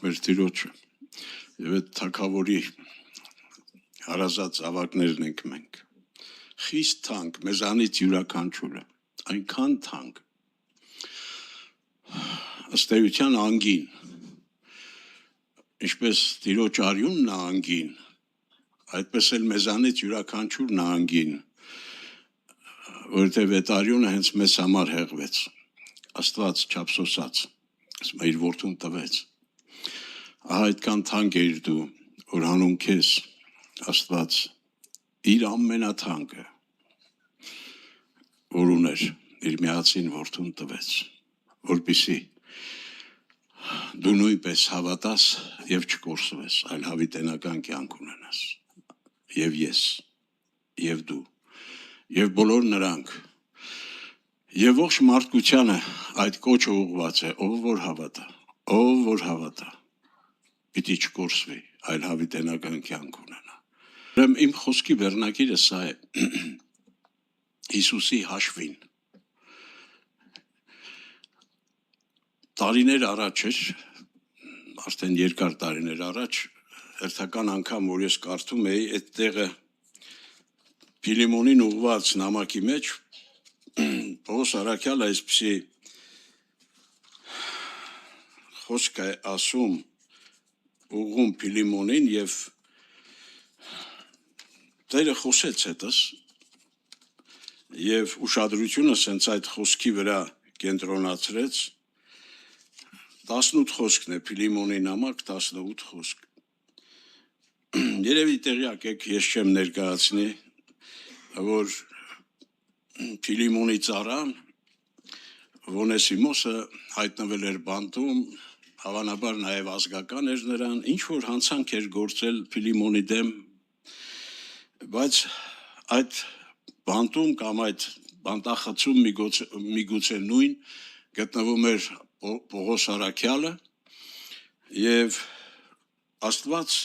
Փառք մեր Տիրոջը եւ այդ թագավորի հարազատ ավակներն ենք մենք խիստ թանկ մեզանից յուրաքանչյուրը այնքան թանկ ըստ էության անգին ինչպես Տիրոջ արյունն է անգին այդպես էլ մեզանից յուրաքանչյուրն է անգին որովհետեւ այդ արյունը հենց մեզ համար հեղվեց Աստված չափսոսած ասում իր որդուն տվեց ահա այդքան թանկ էիր դու որ հանուն քեզ Աստված իր ամենաթանկը որ ուներ իր միածին որդուն տվեց որպեսզի դու նույնպես հավատաս եւ չկորսվես այլ հավիտենական կյանք ունենաս եւ ես եւ դու եւ բոլոր նրանք եւ ողջ մարդկությանը այդ կոչը ուղղված է ով որ հավատա պիտի չկորսվի այլ հավիտենական կյանք ունենա ուրեմն իմ խոսքի վերնագիրը սա է Հիսուսի հաշվին տարիներ առաջ էր արդեն երկար տարիներ առաջ հերթական անգամ որ ես կարդում էի այդ տեղը Փիլիմոնին ուղված նամակի մեջ Պողոս Արաքյալը այսպիսի խոսք է ասում ուղղում Փիլիմոնին եւ Տերը խոսեց հետս եւ ուշադրությունը սենց այդ խոսքի վրա կենտրոնացրեց 18 խոսքն է Փիլիմոնի նամակ 18 խոսք Երևի տեղյակ եք ես չեմ ներկայացնի որ Փիլիմոնի ծառան Վոնեսիմոսը հայտնվել էր բանտում հավանաբար նաև ազգական էր նրան ինչ որ հանցանք էր գործել Փիլիմոնի դեմ բայց այդ բանտում կամ այդ բանտախցում միգուցե նույն գտնվում էր Պողոս Արաքյալը եւ Աստված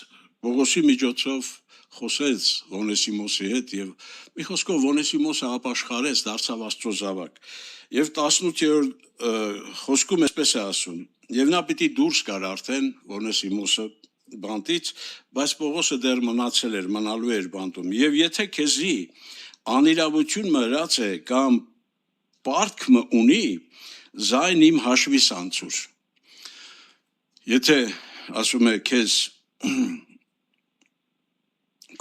Պողոսի միջոցով խոսեց Վոնեսիմոսի հետ եւ մի խոսքով Վոնեսիմոսը ապաշխարեց դարձավ Աստծո զավակ եւ 18-րդ խոսքում այսպես է ասում եւ նա պիտի դուրս գար արդեն Վոնեսիմոսը բանտից բայց Պողոսը դեռ մնացել էր մնալու էր բանտում եւ եթե քեզի անիրավություն մրած է կամ պարտք ունի զայն իմ հաշվիս անցուր եթե ասում է քեզ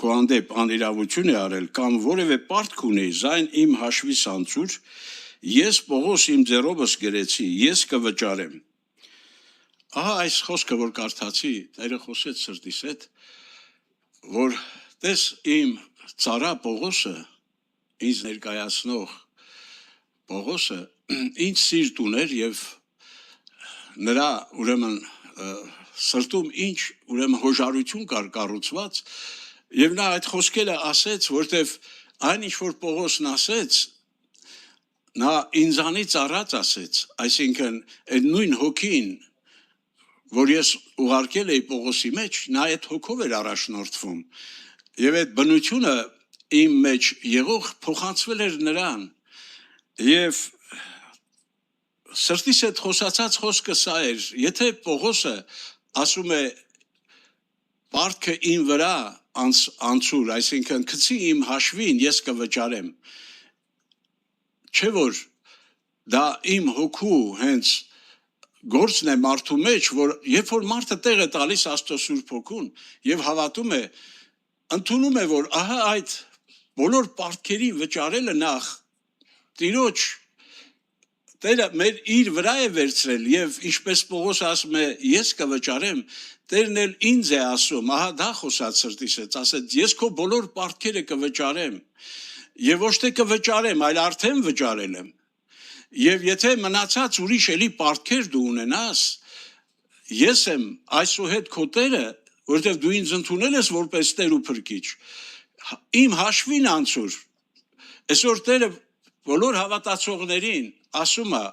քո հանդեպ անիրավություն է արել կամ որևէ պարտք ունի զայն իմ հաշվիս անցուր ես Պողոս իմ ձեռովս գրեցի ես կվճարեմ ահա այս խոսքը որ կարդացի Տերը խոսեց սրտիս հետ որ տես իմ ծառա Պողոսը ինձ ներկայացնող Պողոսը ինձ սիրտ ուներ եւ նրա ուրեմն սրտում ինչ ուրեմն հոժարություն կար կառուցված եւ նա այդ խոսքերը ասեց որտեվ այն ինչ որ Պողոսն ասեց նա ինձանից առած ասեց այսինքն այդ նույն հոգին որ ես ուղարկել էի Պողոսի մեջ նա այդ հոգով էր առաջնորդվում եւ այդ բնությունը իմ մեջ եղող փոխանցվել էր նրան եւ սրտիս հետ խոսացած խոսքը սա էր եթե Պողոսը ասում է պարտքը իմ վրա անցուր այսինքն գցի իմ հաշվին ես կվճարեմ չէ որ դա իմ հոգու հենց գործն է մարդու մեջ որ երբ որ մարդը տեղ է տալիս Աստծո Սուրբ Հոգուն եւ հավատում է ընդունում է որ ահա այդ բոլոր պարտքերի վճարելը նախ Տիրոջ Տերը մեր իր վրա է վերցրել եւ ինչպես Պողոսը ասում է ես կվճարեմ Տերն էլ ինձ է ասում ահա դա խոսած սրտիս է ասեց ես քո բոլոր պարտքերը կվճարեմ եւ ոչ թե կվճարեմ այլ արդեն վճարել եմ եւ եթե մնացած ուրիշ էլի պարտքեր դու ունենաս ես եմ այսուհետ քո Տերը որովհետեւ դու ինձ ընդունել ես որպես Տեր ու Փրկիչ իմ հաշվին անցուր այսօր Տերը բոլոր հավատացողներին ասում է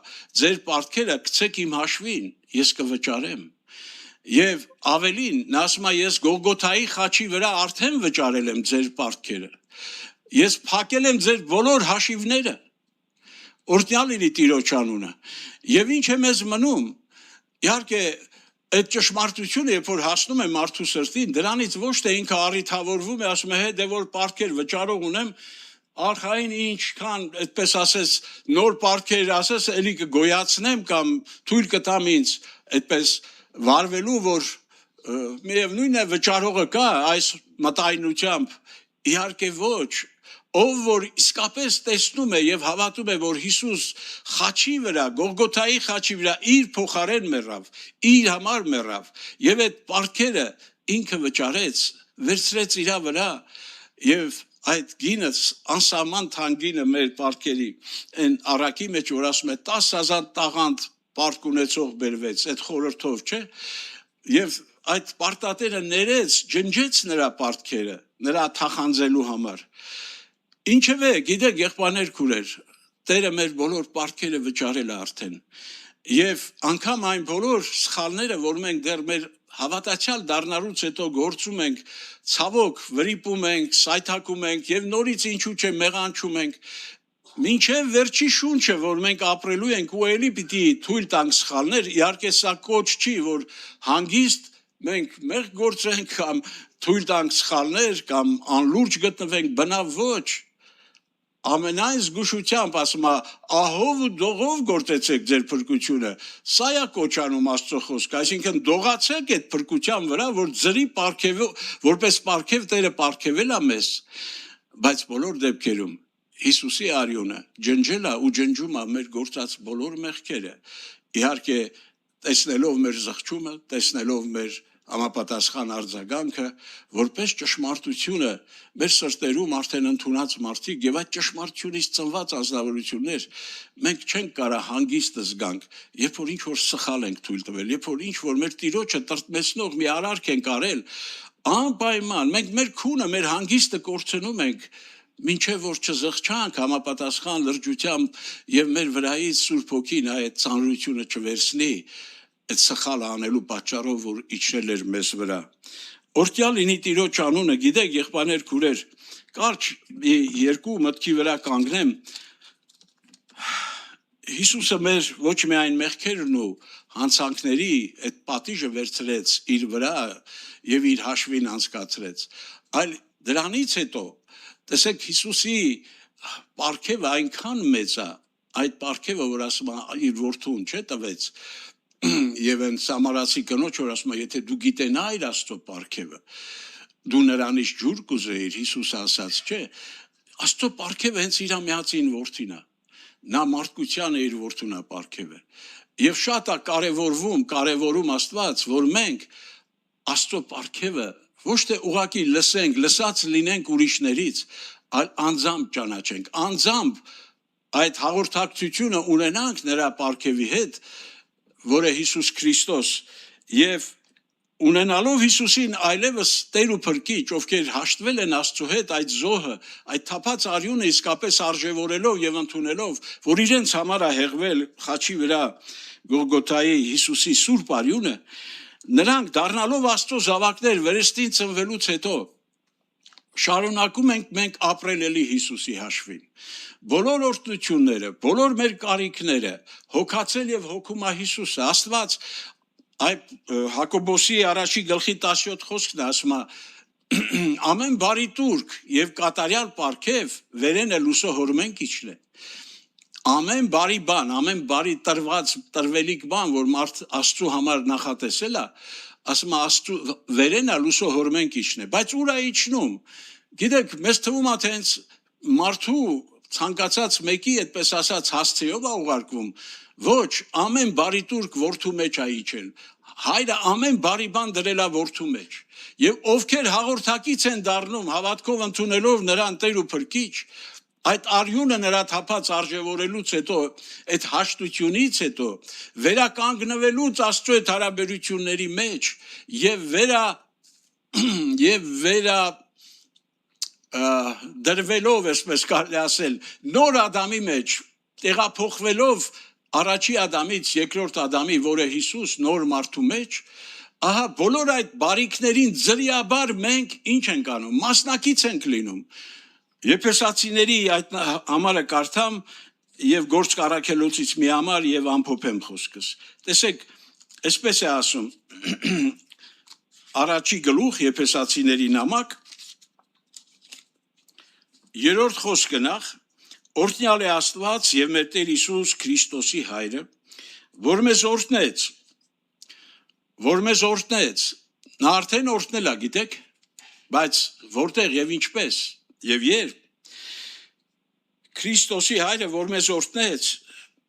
ձեր պարտքերը գցեք իմ հաշվին ես կվճարեմ եւ ավելին նա ասում է ես Գողգոթայի խաչի վրա արդեն վճարել եմ ձեր պարտքերը ես փակել եմ ձեր բոլոր հաշիվները օրհնյալ լինի Տիրոջ անունը եւ ինչ է մեզ մնում իհարկե այդ ճշմարտությունը, երբ որ հասնում է մարդու սրտին, դրանից ոչ թե ինքը առիթավորվում է, ասում է, հե դե որ պարտքեր վճարող ունեմ, արխային ինչքան, այդպես ասես, նոր պարտքեր ասես, էլի կգոյացնեմ կամ թույլ կտամ ինձ այդպես վարվելու, որ միևնույն է վճարողը կա այս մտայնությամբ, իհարկե ոչ, ով որ իսկապես տեսնում է եւ հավատում է, որ Հիսուս խաչի վրա, Գողգոթայի խաչի վրա իր փոխարեն մեռավ, իր համար մեռավ եւ այդ պարտքերը ինքը վճարեց, վերցրեց իր վրա եւ այդ գինը անսահման թանկինը մեր պարտքերի այն առակի մեջ որ ասում է 10,000 տաղանդ պարտք ունեցող բերվեց այդ խորհրդով, չէ՞, եւ այդ պարտատերը ներեց, ջնջեց նրա պարտքերը, նրա թախանձելու համար։ Ինչևէ, գիտեք, եղբայրներ քուրեր, Տերը մեր բոլոր պարտքերը վճարել է արդեն։ Եվ անգամ այն բոլոր սխալները, որ մենք դեռ մեր հավատացյալ դառնալուց հետո գործում ենք, ցավոք վրիպում ենք, սայթակում ենք եւ նորից ինչու՞ չէ մեղանչում ենք, մինչև վերջի շունչը, որ մենք ապրելու ենք ու էլի պիտի թույլ տանք սխալներ, իհարկե սա կոչ չի, որ հանգիստ մենք մեղ գործենք կամ թույլ տանք սխալներ կամ անլուրջ գտնվենք, բնավ ոչ։ Ամենայն զգուշությամբ ասում է, ահով ու դողով գործեցեք ձեր փրկությունը, սա է կոչանում Աստծո խոսքը, այսինքն դողացեք այդ փրկության վրա, որ ձրի որպես պարգև Տերը պարգևել է մեզ, բայց բոլոր դեպքերում Հիսուսի արյունը ջնջել է ու ջնջում է մեր գործած բոլոր մեղքերը, իհարկե տեսնելով մեր զղջումը, տեսնելով մեր համապատասխան արձագանքը, որպես ճշմարտությունը մեր սրտերում արդեն ընդունած մարդիկ եւ այդ ճշմարտությունից ծնված ազնվորություններ, մենք չենք կարող հանգիստ զգանք, երբ որ ինչ որ սխալ ենք թույլ տվել, երբ որ ինչ որ մեր Տիրոջը տրտմեցնող մի արարք ենք արել, անպայման մենք մեր քունը, մեր հանգիստը կորցնում ենք, մինչև որ չզղջանք համապատասխան լրջությամբ եւ մեր վրայից Սուրբ Հոգին այդ ծանրությունը չվերցնի, այդ սխալը անելու պատճառով, որ իջնել էր մեզ վրա։ Օրհնյալ լինի Տիրոջ անունը, գիտեք, եղբայրներ քուրեր, կարճ երկու մտքի վրա կանգնեմ։ Հիսուսը մեր ոչ միայն մեղքերն ու հանցանքների այդ պատիժը վերցրեց իր վրա եւ իր հաշվին անցկացրեց, այլ դրանից հետո, տեսեք, Հիսուսի պարգևը այնքան մեծ է, այդ պարգևը, որ ասում է իր որդուն չէ տվեց, եւ այն սամարացի կնոջ որ ասում է, եթե դու գիտենայիր Աստծո պարգևը, դու նրանից ջուր կուզեիր, Հիսուս ասաց, չէ, Աստծո պարգևը հենց իր միածին որդին է, նա մարդկությանը իր որդուն է պարգևը, եւ շատ է կարևորում Աստված, որ մենք Աստծո պարգևը ոչ թե ուղղակի լսենք, լսած լինենք ուրիշներից, այլ անձամբ ճանաչենք, անձամբ այդ հաղորդակցությունը ունենանք նրա պարգևի հետ, որը Հիսուս Քրիստոս եւ ունենալով Հիսուսին այլևս Տեր ու Փրկիչ, ովքեր հաշտվել են Աստծո հետ այդ զոհը, այդ թափած արյունը իսկապես արժևորելով եւ ընդունելով, որ իրենց համար է հեղվել խաչի վրա Գողգոթայի Հիսուսի սուրբ արյունը, նրանք դառնալով Աստծո զավակներ վերստին ծնվելուց հետո շարունակում ենք մենք ապրել էլի Հիսուսի հաշվին։ Բոլոր օրհնությունները, բոլոր մեր կարիքները, հոգացել եւ հոգում է Հիսուսը, Աստված այդ Հակոբոսի առաջի գլխի 17 խոսքն ասում է, ամեն բարի տուրք եւ կատարյալ պարգև վերեն է լուսո հորմեն կիչն է։ Ամեն բարի բան, ամեն բարի տրվելիք բան, որ մարդ Աստծո համար նախատեսել է, ասում է Աստծո վերեն է լուսո հորմեն կիչն է, բայց ուր է իջնում։ Գիտեք, մեզ թվում է թե հենց մարդու ցանկացած մեկի այդպես ասած հասցեով է ուղարկվում, ոչ, ամեն բարի տուրք որդու մեջ է իջել, հայրը ամեն բարի բան դրել է որդու մեջ, եւ ովքեր հաղորդակից են դառնում հավատքով ընդունելով նրան Տեր ու Փրկիչ, այդ արյունը նրա թափած արժևորելուց հետո, այդ հաշտությունից հետո, վերականգնվելուց Աստծո այդ հարաբերությունների մեջ եւ դրվելով, այսպես կարելի ասել, նոր Ադամի մեջ, տեղափոխվելով առաջի Ադամից երկրորդ Ադամի, որը Հիսուս նոր մարդու մեջ, ահա բոլոր այդ բարիքներին ձրիաբար մենք ինչ ենք անում, մասնակից ենք լինում։ Եփեսացիների այդ համարը կարդամ եւ Գործք առաքելոցից մի համար եւ ամփոփեմ խոսքս։ Տեսեք, Այսպես է ասում առաջի գլուխ Եփեսացիների նամակ 3-րդ խոսքը նախ օրհնյալ է Աստված եւ մեր Տեր Հիսուս Քրիստոսի հայրը, որ մեզ օրհնեց, նա արդեն օրհնել է, գիտեք, բայց որտեղ եւ ինչպես եւ երբ Քրիստոսի հայրը, որ մեզ օրհնեց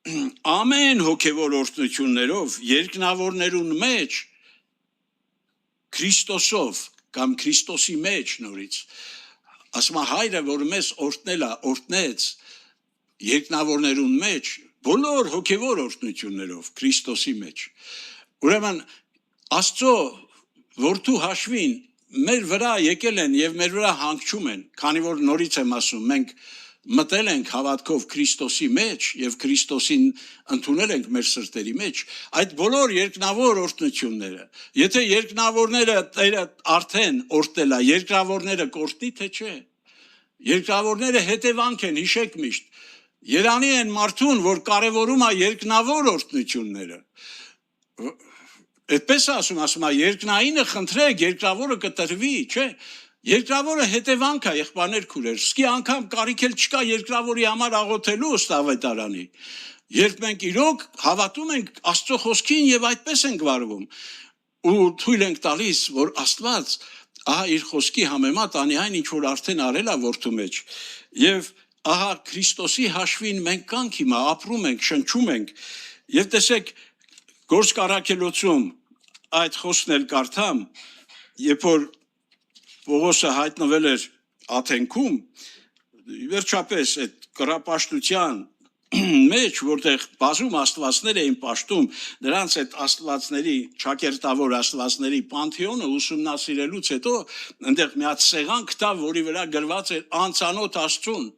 ամեն հոգևոր օրհնություններով երկնավորներուն մեջ Քրիստոսով կամ Քրիստոսի մեջ նորից ասում է հայրը, որ մեզ օրհնեց երկնավորներուն մեջ բոլոր հոգևոր օրհնություններով Քրիստոսի մեջ ուրեմն Աստծո որդու հաշվին մեր վրա եկել են եւ մեր վրա հանգչում են քանի որ նորից եմ ասում մենք մտել ենք հավատքով Քրիստոսի մեջ եւ Քրիստոսին ընդունել ենք մեր սրտերի մեջ այդ բոլոր երկնավոր օրհնությունները եթե երկնավորները Տերը արդեն օրհնել է երկրավորները կորտնի թե չէ երկրավորները հետևանք են հիշեք միշտ Երանի են մարդուն որ կարևորում է երկնավոր օրհնությունները այդպես ասում է երկնայինը խնդրեք երկրավորը կտրվի չէ Երկրավորը հետևանք է եղբայրներ քուրեր, սկի անգամ կարիք էլ չկա երկրավորի համար աղոթելու ըստ ավետարանի։ Երբ մենք իրոք հավատում ենք Աստծո խոսքին եւ այդպես ենք վարվում, ու թույլ ենք տալիս, որ Աստված ահա իր խոսքի համեմատ անի այն ինչ որ արդեն արել է որդու մեջ, եւ ահա Քրիստոսի հաշվին մենք կանք հիմա ապրում ենք, շնչում ենք, եւ տեսեք Գործք առաքելոցում այդ խոսքն էլ կարդամ, երբ որ Պողոսը հայտնվել էր Աթենքում, վերջապես այդ կռապաշտության մեջ, որտեղ բազում աստվածներ էին պաշտում, նրանց այդ աստվածների, ճակերտավոր աստվածների պանթեոնը ուսումնասիրելուց հետո, այնտեղ մի հատ սեղան գտավ, որի վրա գրված էր անծանոթ Աստծուն։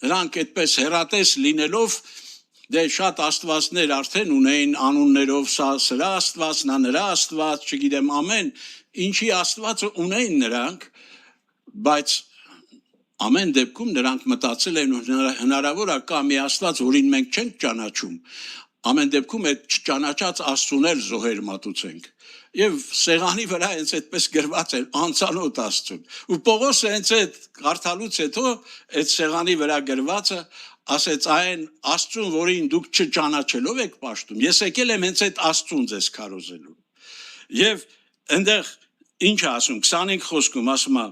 Նրանք այդպես հեռատես լինելով, դե շատ աստվածներ արդեն ունեին անուններով, սրա աստված, նա նրա աստված, չգիտեմ ամեն Ինչի աստվածը ունեին նրանք, բայց ամեն դեպքում նրանք մտածել են հնարավոր է կա մի աստված, որին մենք չենք ճանաչում, ամեն դեպքում այդ չճանաչած Աստծուն էլ զոհեր մատուցենք։ Եվ սեղանի վրա հենց այդպես գրված էր անծանոթ Աստծուն։ Ու Պողոսը հենց այդ կարդալուց հետո այդ սեղանի վրա գրվածը ասեց այն Աստծուն, որին դուք չճանաչելով եք պաշտում, ես եկել եմ հենց այդ Աստծուն ձեզ քարոզելու։ Եվ այնտեղ ինչ է ասում 25 խոսքում ասում է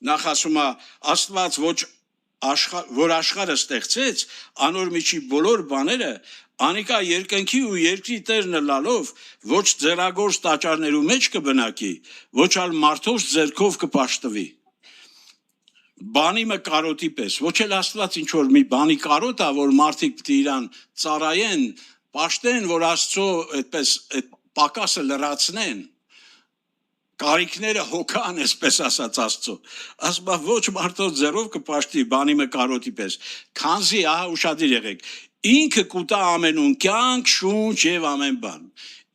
նախ ասում է Աստված որ աշխարհը ստեղծեց անոր միջի բոլոր բաները անիկա երկնքի ու երկրի տերն լալով ոչ ձեռագործ տաճարներու մեջ կբնակի ոչ ալ մարդոց ձեռքով կպաշտվի բանի մը կարոտի պես ոչ էլ Աստված ինչ որ մի բանի կարոտ է որ մարդիկ պիտի իրան ծառայեն պաշտեն որ Աստծո այդպես պակասը լրացնեն կարիքները հոգան այսպես ասած Աստծո ասում է ոչ մարդոց ձեռով կպաշտի բանի մը կարոտի պես քանզի ահա ուշադիր եղեք ինքը կուտա ամենուն կյանք շունչ եւ ամեն բան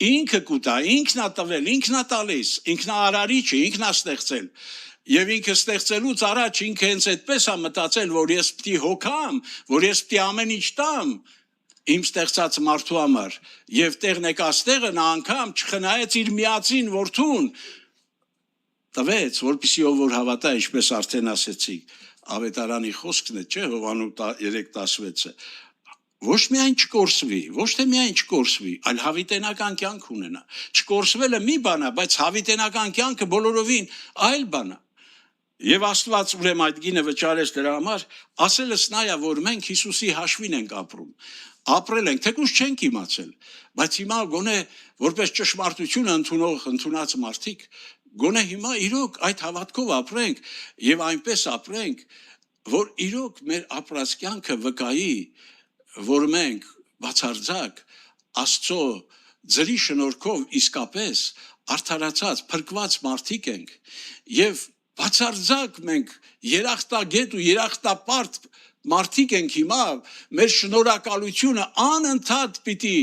ինքը կուտա ինքնա տվել ինքնա տալիս ինքնա արարիչը ինքնա ստեղծել եւ ինքը ստեղծելուց առաջ ինքը հենց այդպես է մտածել որ ես պիտի հոգամ որ ես պիտի ամեն ինչ տամ Իմ ստեղծած մարդու համար եւ տեղն եկաստեղը նա անգամ չխնայեց իր միածին որդուն տվեց որպեսզի ով որ հավատա ինչպես արդեն ասեցի ավետարանի խոսքն է չէ Հովանու 3:16-ը ոչ միայն չկորսվի ոչ թե միայն չկորսվի այլ հավիտենական կյանք ունենա չկորսվելը մի բան է բայց հավիտենական կյանքը բոլորովին այլ բան է Եվ Աստված ուրեմն այդ գինը վճարեց դրա համար ասելս նա է որ մենք Հիսուսի հաշվին ենք ապրում ապրել ենք թեկուզ չենք իմացել բայց հիմա գոնե որպես ճշմարտությունը ընդունած մարդիկ գոնե հիմա իրոք այդ հավատքով ապրենք եւ այնպես ապրենք որ իրոք մեր ապրած կյանքը վկայի որ մենք բացարձակ Աստծո ձրի շնորհքով իսկապես արդարացած փրկված մարդիկ ենք եւ բացարձակ մենք երախտագետ ու երախտապարտ մարդիկ ենք հիմա մեր շնորհակալությունը անընդհատ պիտի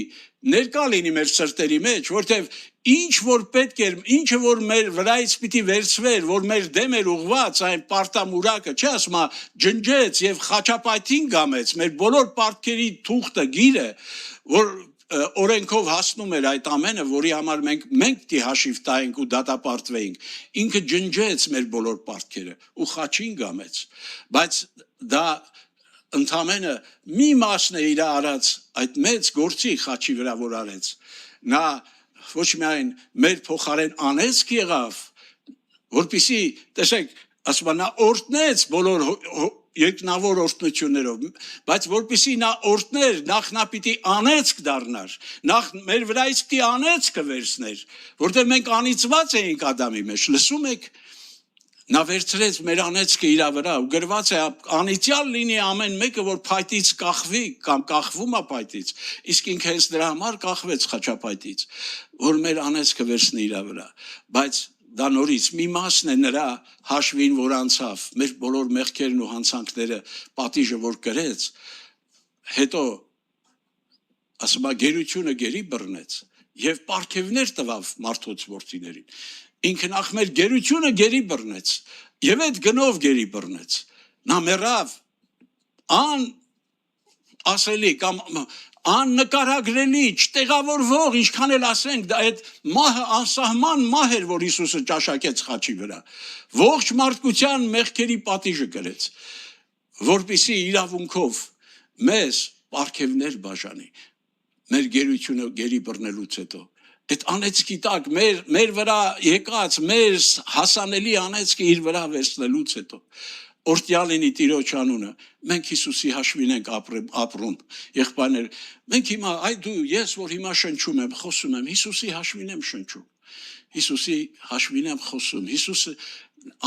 ներկա լինի մեր սրտերի մեջ որտեվ ինչ որ պետք էր ինչը որ մեր վրայից պիտի վերցվեր որ մեր դեմ էր ուղված այն պարտամուրակը չի ասում ջնջեց եւ խաչապայթին գամեց մեր բոլոր պարտքերի թուղթը գիրը որ օրենքով հասնում էր այդ ամենը, որի համար մենք պիտի հաշիվ տայինք ու դատապարտվեինք, ինքը ջնջեց մեր բոլոր պարտքերը ու խաչին գամեց, բայց դա ընդամենը մի մասն է իր արած այդ մեծ գործի խաչի վրա որ արեց, նա ոչ միայն մեր փոխարեն անեծք եղավ, որպեսզի տեսեք, ասում նա օրհնեց բոլոր երկնավոր օրհնություններով, բայց որպեսզի նա օրհներ, նախ նա պիտի անեծք դառնար, նախ մեր վրայից պիտի անեծքը վերցներ, որտեղ մենք անիծված էինք Ադամի մեջ, լսում եք, նա վերցրեց մեր անեծքը իր վրա ու գրված է անիծյալ լինի ամեն մեկը, որ փայտից կախվի կամ կախվում է փայտից, իսկ ինքը հենց դրա համար կախվեց խաչապայտից, որ մեր անեծքը վերցնի իր վրա, բայց դա նորից մի մասն է նրա հաշվին, որ անցավ, մեր բոլոր մեղքերն ու հանցանքները, պատիժը, որ կրեց, հետո, ասում գերությունը գերի բռնեց և պարգևներ տվավ մարդոց որդիներին, ինքը նախ մեր գերությունը գերի բռնեց և այդ գնով գերի բռնեց, նա մեռավ ասելի կամ աննկարագրելի, չտեղավորվող, ինչքան էլ ասենք, այդ մահը անսահման մահ էր, որ Հիսուսը ճաշակեց խաչի վրա, ողջ մարդկության մեղքերի պատիժը կրեց, որպեսզի իրավունքով մեզ պարգևներ բաժանի, մեր գերությունը գերի բռնելուց հետո, այդ անեծքի տակ մեր վրա եկած, մեր հասանելի անեծքը իր վրա վերցնելուց հետո, օրհնյալ լինի Տիրոջ անունը, մենք Հիսուսի հաշվին ենք ապրում, եղբայրներ, մենք հիմա, ես որ հիմա շնչում եմ, խոսում եմ, Հիսուսի հաշվին եմ շնչում, Հիսուսի հաշվին եմ խոսում, Հիսուսը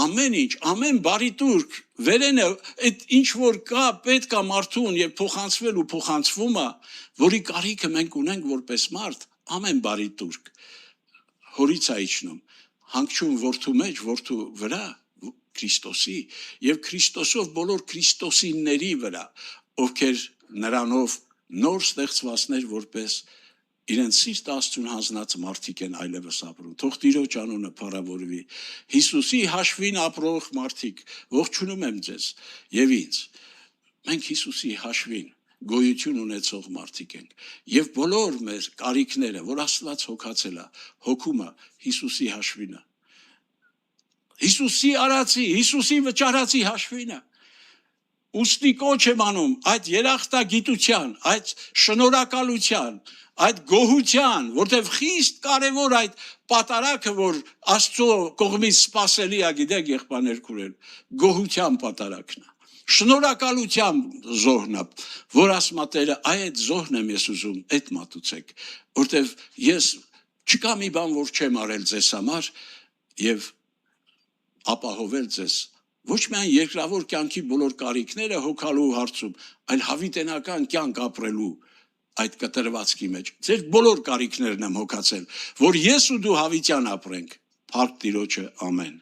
ամեն ինչ, ամեն բարի տուրք, վերենը, այդ ինչ որ կա, պետք է մարդուն և փոխանցվել ու փոխանցվում է, որի կարիքը մենք ունենք որպես մարդ, ամեն բարի տուրք, հորից է իջնում, հանգչում որդու մեջ, որդու վրա, Քրիստոսի և Քրիստոսով բոլոր քրիստոսինների վրա, ովքեր նրանով նոր ստեղծվածներ որպես իրենց սիրտ Աստծուն հանձնած մարդիկ են այլևս ապրում, թող Տիրոջ անունը փառավորվի, Հիսուսի հաշվին ապրող մարդիկ, ողջունում եմ ձեզ և ինձ, մենք Հիսուսի հաշվին գոյություն ունեցող մարդիկ ենք և բոլոր մեր կարիքները, որ Աստված հոգացել է, հոգում է Հիսուսի հաշվինը, Հիսուսի արածի, Հիսուսի վճարածի հաշվինը, ուստի կոչ եմ անում այդ երախտագիտության, այդ շնորհակալության, այդ գոհության, որտև խիստ կարևոր այդ պատարագը, որ Աստծո կողմից սպասելի է, գիտեք եղբայրներ քույրեր, գոհության պատարագն է, շնորհակալության զոհն է, որ ասում է Տերը, այդ զոհն եմ ես ուզում, այդ մատուցեք, որտև ես չկա մի բան, որ չեմ արել ձեզ համար և ապահովել ձեզ, ոչ միայն երկրավոր կյանքի բոլոր կարիքները հոգալու հարցում, այլ հավիտենական կյանք ապրելու այդ կտրվածքի մեջ, ձեր բոլոր կարիքներն եմ հոգացել, որ ես ու դու հավիտյան ապրենք, փառք Տիրոջը, ամեն։